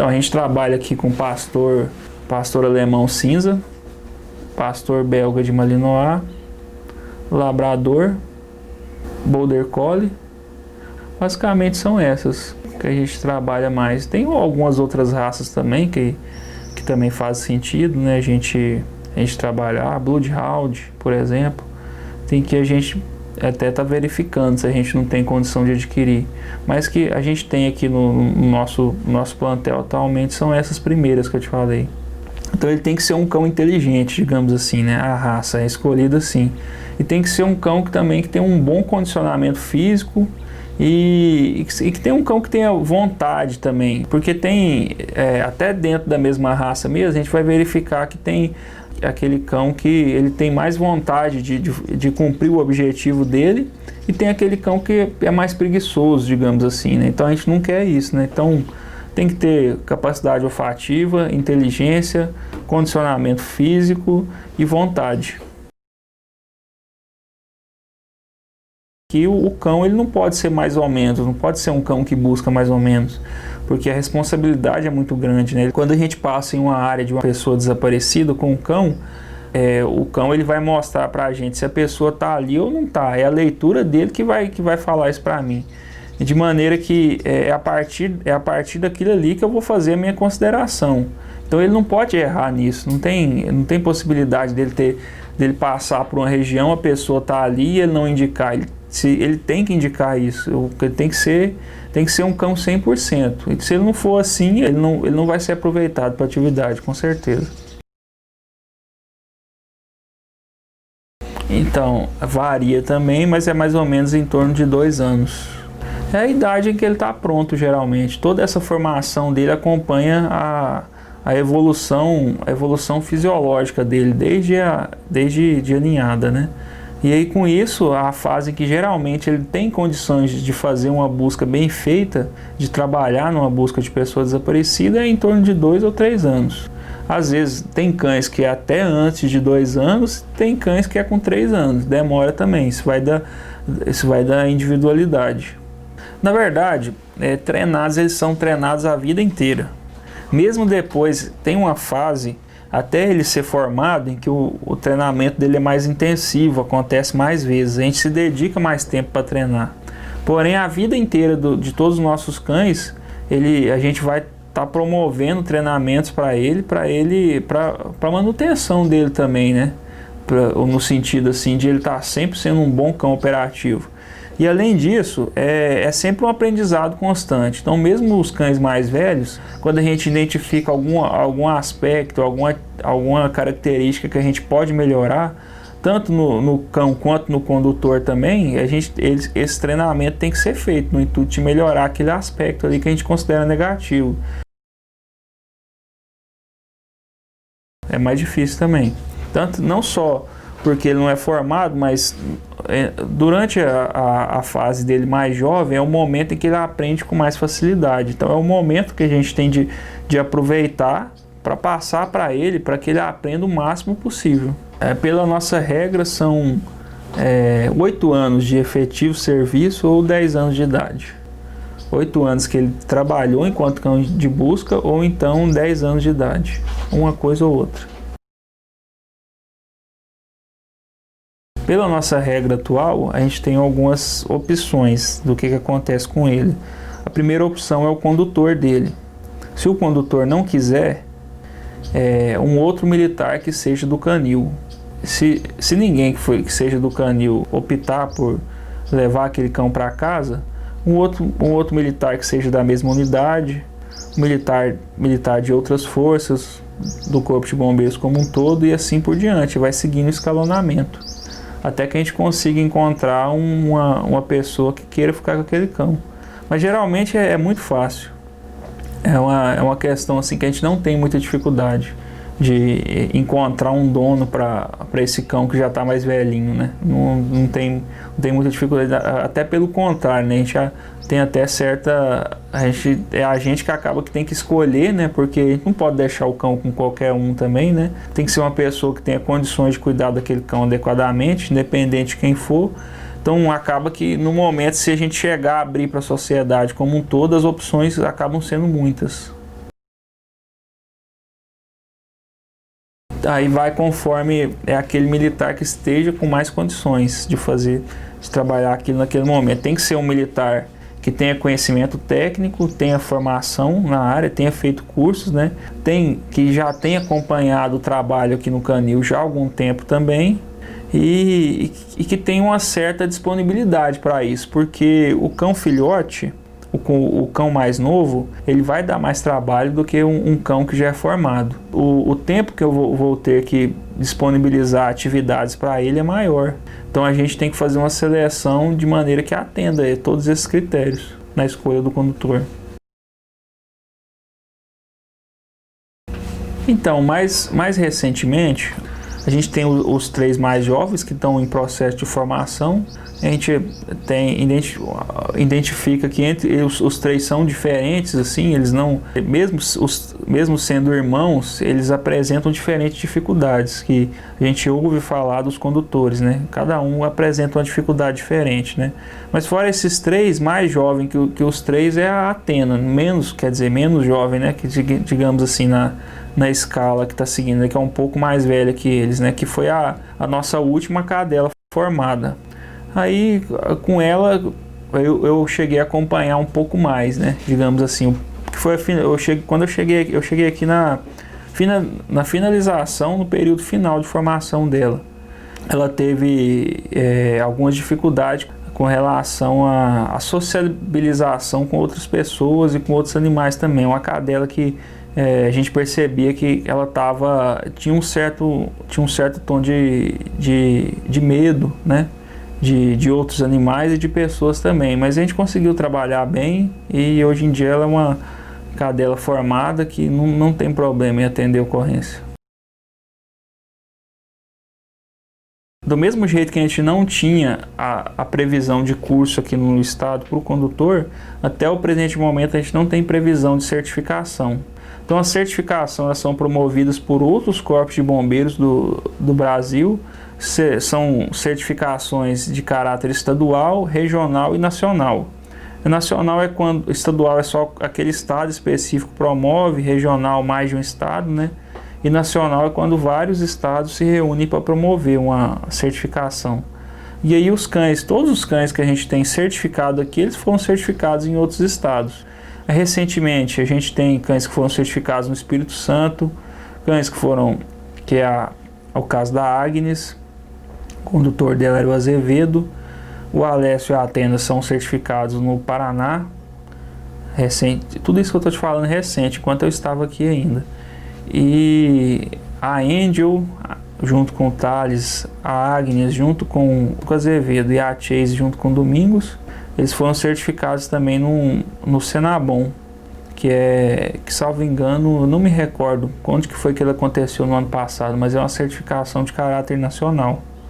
Então a gente trabalha aqui com pastor alemão cinza, pastor belga de Malinois, labrador, border collie. Basicamente são essas que a gente trabalha mais. Tem algumas outras raças também que também faz sentido, né? A gente trabalhar, Bloodhound, por exemplo, tem que a gente até tá verificando se a gente não tem condição de adquirir, mas que a gente tem aqui no nosso plantel atualmente são essas primeiras que eu te falei. Então ele tem que ser um cão inteligente, digamos assim, né? A raça é escolhida assim. E tem que ser um cão que também tem um bom condicionamento físico e que tem um cão que tenha vontade também. Porque tem, até dentro da mesma raça mesmo, a gente vai verificar que tem aquele cão que ele tem mais vontade de cumprir o objetivo dele, e tem aquele cão que é mais preguiçoso, digamos assim, né? Então a gente não quer isso, né? Então tem que ter capacidade olfativa, inteligência, condicionamento físico e vontade. Que o cão ele não pode ser mais ou menos, não pode ser um cão que busca mais ou menos, porque a responsabilidade é muito grande, né? Quando a gente passa em uma área de uma pessoa desaparecida com o cão ele vai mostrar pra gente se a pessoa tá ali ou não tá. É a leitura dele que vai falar isso pra mim. De maneira que é a partir daquilo ali que eu vou fazer a minha consideração. Então ele não pode errar nisso, não tem possibilidade dele passar por uma região, a pessoa tá ali e ele não indicar. Ele tem que indicar isso, ele tem que ser um cão 100%. E se ele não for assim, ele não vai ser aproveitado para atividade, com certeza. Então, varia também, mas é mais ou menos em torno de 2 anos. É a idade em que ele está pronto, geralmente. Toda essa formação dele acompanha a evolução fisiológica dele, desde de ninhada, né? E aí com isso, a fase que geralmente ele tem condições de fazer uma busca bem feita, de trabalhar numa busca de pessoa desaparecida, é em torno de 2 ou 3 anos. Às vezes tem cães que é até antes de 2 anos, tem cães que é com 3 anos, demora também, isso vai da individualidade. Na verdade, eles são treinados a vida inteira. Mesmo depois, tem uma fase até ele ser formado, em que o treinamento dele é mais intensivo, acontece mais vezes, a gente se dedica mais tempo para treinar. Porém, a vida inteira de todos os nossos cães, a gente vai estar promovendo treinamentos para manutenção dele também, né? No sentido assim, de ele estar sempre sendo um bom cão operativo. E além disso, é sempre um aprendizado constante. Então mesmo os cães mais velhos, quando a gente identifica algum aspecto, alguma característica que a gente pode melhorar, tanto no cão quanto no condutor também, esse treinamento tem que ser feito no intuito de melhorar aquele aspecto ali que a gente considera negativo. É mais difícil também. Tanto não só porque ele não é formado, mas durante a fase dele mais jovem é o momento em que ele aprende com mais facilidade. Então é o momento que a gente tem de aproveitar para passar para ele, para que ele aprenda o máximo possível. Pela nossa regra são 8 anos de efetivo serviço ou 10 anos de idade. 8 anos que ele trabalhou enquanto cão de busca, ou então 10 anos de idade, uma coisa ou outra. Pela nossa regra atual, a gente tem algumas opções do que acontece com ele. A primeira opção é o condutor dele. Se o condutor não quiser, um outro militar que seja do canil. Se ninguém que seja do canil optar por levar aquele cão para casa, um outro militar que seja da mesma unidade, militar de outras forças, do Corpo de Bombeiros como um todo, e assim por diante, vai seguindo o escalonamento, até que a gente consiga encontrar uma pessoa que queira ficar com aquele cão. Mas geralmente é muito fácil, é uma questão assim que a gente não tem muita dificuldade de encontrar um dono para esse cão que já está mais velhinho, né? Não tem muita dificuldade, até pelo contrário, né? A gente já tem até a gente que acaba que tem que escolher, né? Porque a gente não pode deixar o cão com qualquer um também, né? Tem que ser uma pessoa que tenha condições de cuidar daquele cão adequadamente, independente de quem for. Então acaba que no momento, se a gente chegar a abrir para a sociedade como um todo, as opções acabam sendo muitas. Aí vai conforme é aquele militar que esteja com mais condições de trabalhar aquilo naquele momento. Tem que ser um militar que tenha conhecimento técnico, tenha formação na área, tenha feito cursos, né? Que já tenha acompanhado o trabalho aqui no canil já há algum tempo também, e que tenha uma certa disponibilidade para isso, porque o cão filhote, o cão mais novo, ele vai dar mais trabalho do que um cão que já é formado. O tempo que eu vou ter que disponibilizar atividades para ele é maior. Então a gente tem que fazer uma seleção de maneira que atenda a todos esses critérios na escolha do condutor. Então, mais recentemente, a gente tem os 3 mais jovens que estão em processo de formação. A gente identifica que entre os 3 são diferentes, assim, eles não, mesmo sendo irmãos, eles apresentam diferentes dificuldades que a gente ouve falar dos condutores, né? Cada um apresenta uma dificuldade diferente, né? Mas fora esses 3, mais jovem que os 3 é a Atena, menos jovem, né? Que digamos assim na escala que está seguindo, que é um pouco mais velha que eles, né? Que foi a nossa última cadela formada. Aí com ela eu cheguei a acompanhar um pouco mais, né? Digamos assim, que foi quando eu cheguei aqui na finalização, no período final de formação dela. Ela teve algumas dificuldades com relação à sociabilização com outras pessoas e com outros animais também. Uma cadela que a gente percebia que ela tinha um certo tom de medo, né? De outros animais e de pessoas também, mas a gente conseguiu trabalhar bem e hoje em dia ela é uma cadela formada que não tem problema em atender a ocorrência. Do mesmo jeito que a gente não tinha a previsão de curso aqui no estado para o condutor, até o presente momento a gente não tem previsão de certificação. Então as certificações são promovidas por outros corpos de bombeiros do Brasil. São certificações de caráter estadual, regional e nacional. Estadual é só aquele estado específico promove, regional mais de um estado, né? E nacional é quando vários estados se reúnem para promover uma certificação. E aí todos os cães que a gente tem certificado aqui, eles foram certificados em outros estados. Recentemente a gente tem cães que foram certificados no Espírito Santo, cães que é o caso da Agnes. O condutor dela era o Azevedo. O Alessio e a Atena são certificados no Paraná. Tudo isso que eu estou te falando é recente, enquanto eu estava aqui ainda. E a Angel, junto com o Thales, a Agnes, junto com o Azevedo, e a Chase, junto com o Domingos, eles foram certificados também no Senabom, que salvo engano, eu não me recordo onde que foi que ele aconteceu no ano passado, mas é uma certificação de caráter nacional.